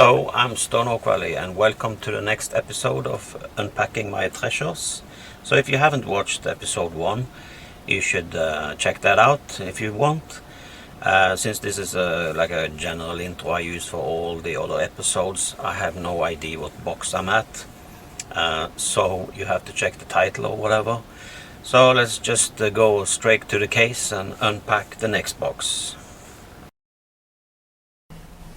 Hello, I'm Stone O'Qually and welcome to the next episode of Unpacking My Treasures. So if you haven't watched episode 1, you should check that out if you want. Since this is like a general intro I use for all the other episodes, I have no idea what box I'm at. So you have to check the title or whatever. So let's just go straight to the case and unpack the next box.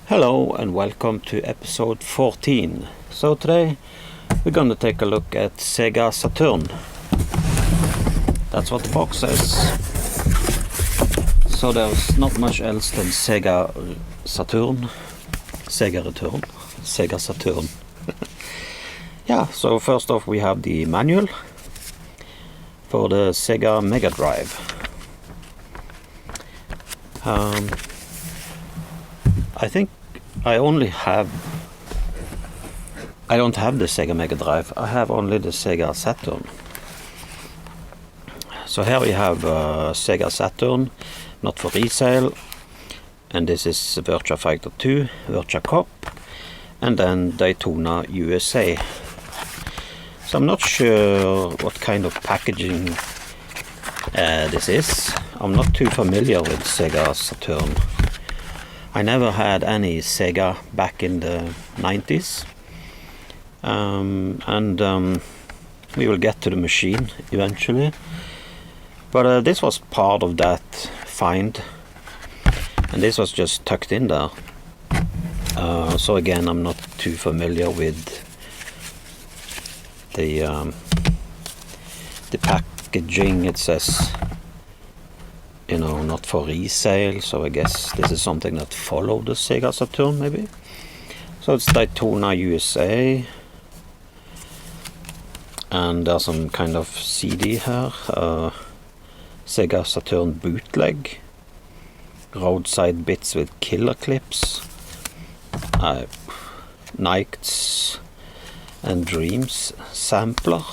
Hello and welcome to episode 14. So today we're going to take a look at SEGA Saturn. That's what the box says. So there's not much else than SEGA Saturn. SEGA Return. SEGA Saturn. Yeah, so first off we have the manual for the SEGA Mega Drive. I think I don't have the SEGA Mega Drive, I have only the SEGA Saturn. So here we have SEGA Saturn, not for resale, and this is Virtua Fighter 2, Virtua Cop, and then Daytona USA. So I'm not sure what kind of packaging this is. I'm not too familiar with SEGA Saturn. I never had any Sega back in the 90s, and we will get to the machine eventually, but this was part of that find, and this was just tucked in there. So again, I'm not too familiar with the packaging. It says, you know, not for resale, so I guess this is something that followed the SEGA Saturn maybe. So it's Daytona USA, and there's some kind of CD here, SEGA Saturn bootleg, roadside bits with killer clips, Nights and Dreams sampler.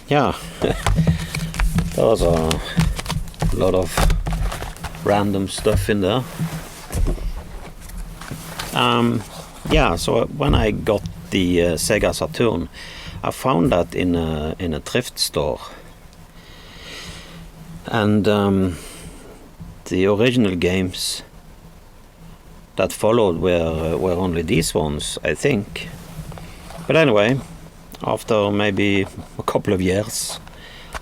Yeah, there was a lot of random stuff in there. Yeah, so when I got the SEGA Saturn, I found that in a thrift store, and the original games that followed were only these ones, I think. But anyway, after maybe a couple of years,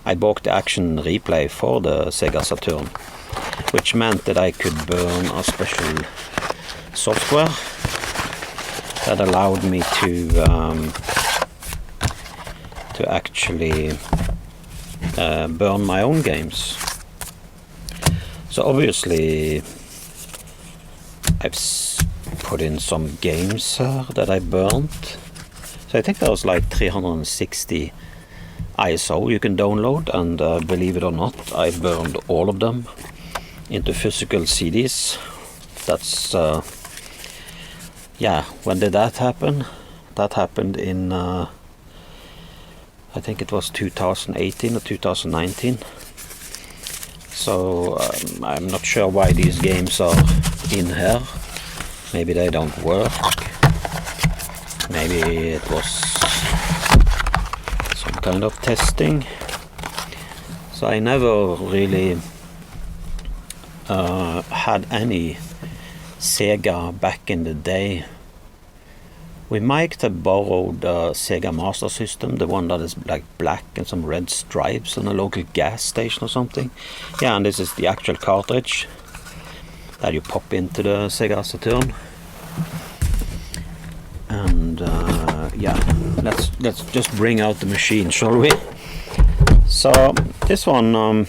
I bought the action replay for the SEGA Saturn, which meant that I could burn a special software that allowed me to actually burn my own games. So obviously I've put in some games here that I burnt. So I think there was like 360 ISO you can download, and believe it or not, I burned all of them into physical CDs. That's yeah, when did that happen? That happened in I think it was 2018 or 2019. So I'm not sure why these games are in here. Maybe they don't work. Maybe it was kind of testing. So I never really had any Sega back in the day. We might have borrowed the Sega Master System, the one that is like black and some red stripes in a local gas station or something. Yeah, and this is the actual cartridge that you pop into the SEGA Saturn. And yeah, let's just bring out the machine, shall we? So this one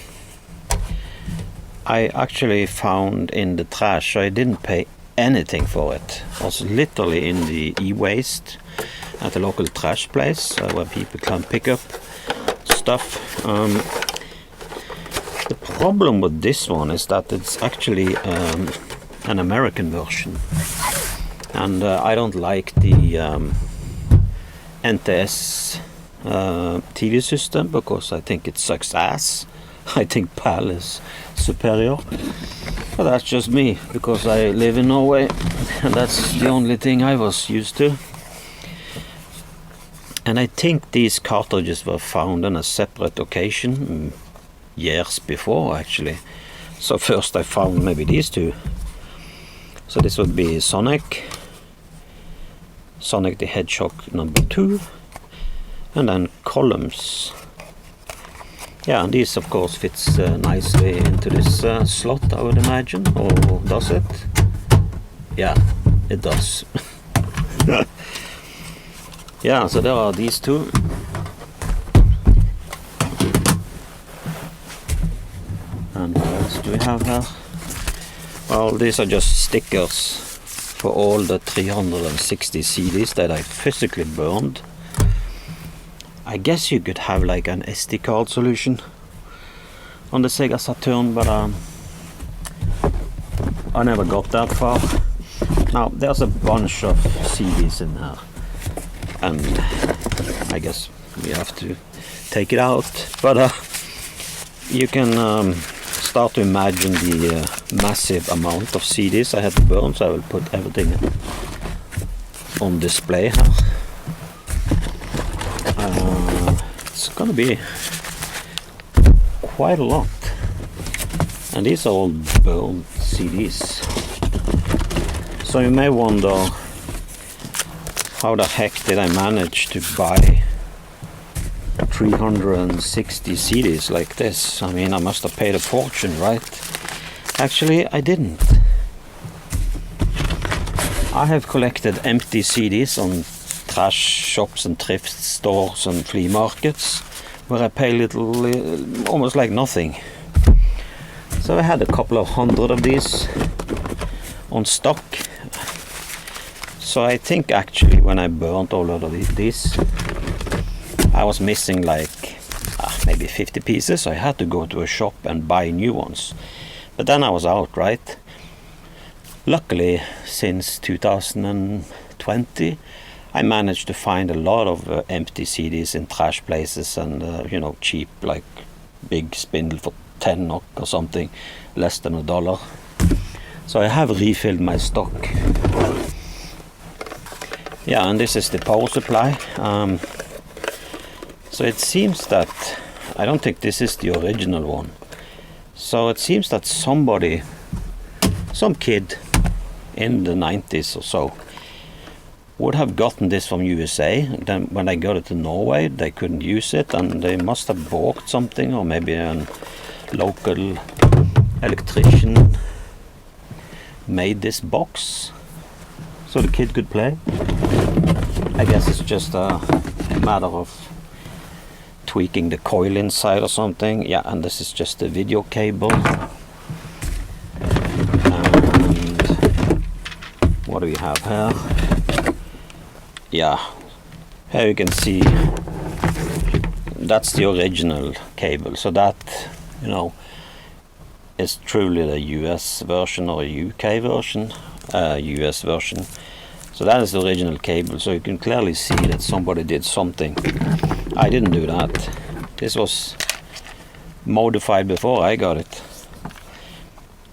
I actually found in the trash. I didn't pay anything for it. It was literally in the e-waste at a local trash place where people can pick up stuff. The problem with this one is that it's actually an American version. And I don't like the NTS TV system because I think it sucks ass. I think PAL is superior. But that's just me, because I live in Norway, and that's the only thing I was used to. And I think these cartridges were found on a separate occasion, years before actually. So first I found maybe these two. So this would be Sonic the Hedgehog number 2, and then Columns. Yeah, and this of course fits nicely into this slot, I would imagine, or does it? Yeah, it does. Yeah, so there are these two. And what else do we have here? Well, these are just stickers for all the 360 CDs that I physically burned. I guess you could have like an SD card solution on the SEGA Saturn, but I never got that far. Now, there's a bunch of CDs in there, and I guess we have to take it out, but you can start to imagine the massive amount of CDs I had to burn, so I will put everything on display here. It's gonna be quite a lot, and these are all burned CDs. So you may wonder, how the heck did I manage to buy 360 CDs like this? I mean, I must have paid a fortune, right? Actually, I didn't. I have collected empty CDs on trash shops and thrift stores and flea markets, where I pay little, almost like nothing. So I had a couple of hundred of these on stock. So I think actually when I burnt all of these, I was missing like maybe 50 pieces. So I had to go to a shop and buy new ones. But then I was out, right? Luckily, since 2020, I managed to find a lot of empty CDs in trash places and, cheap, like big spindle for 10 NOK or something, less than $1. So I have refilled my stock. Yeah, and this is the power supply. So it seems that, I don't think this is the original one. So it seems that some kid in the 90s or so would have gotten this from USA. Then when they got it to Norway, they couldn't use it, and they must have bought something, or maybe a local electrician made this box so the kid could play. I guess it's just a matter of tweaking the coil inside or something. Yeah, and this is just a video cable. And what do we have here? Yeah, here you can see that's the original cable. So that, is truly the US version or a UK version, US version. So that is the original cable. So you can clearly see that somebody did something. I didn't do that. This was modified before I got it.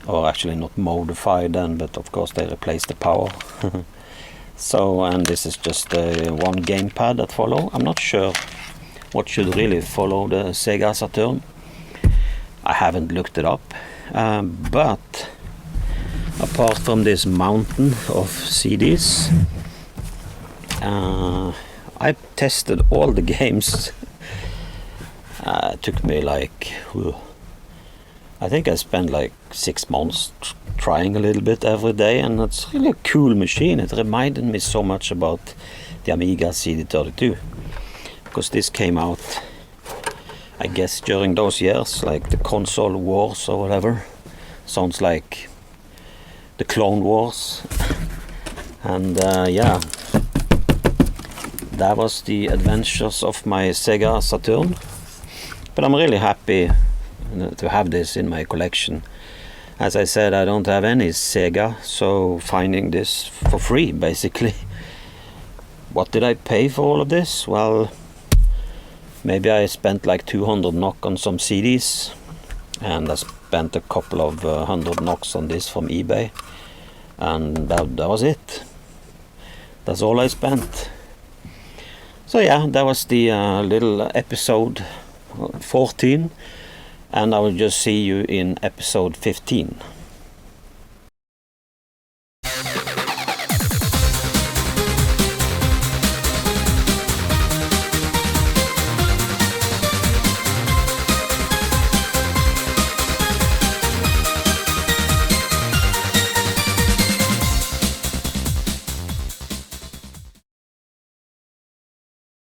Or actually not modified then, but of course they replaced the power. So, and this is just one gamepad that follow. I'm not sure what should really follow the SEGA Saturn. I haven't looked it up. But apart from this mountain of CDs, I tested all the games. It took me like, I think I spent like 6 months trying a little bit every day, and it's really a cool machine. It reminded me so much about the Amiga CD32, because this came out, I guess, during those years, like the console wars or whatever. Sounds like the Clone Wars. And yeah, that was the adventures of my SEGA Saturn. But I'm really happy to have this in my collection. As I said, I don't have any SEGA, so finding this for free, basically. What did I pay for all of this? Well, maybe I spent like 200 NOK on some CDs. and I spent a couple of 100 NOK on this from eBay, and that was it. That's all I spent. So yeah, that was the little episode 14, and I will just see you in episode 15.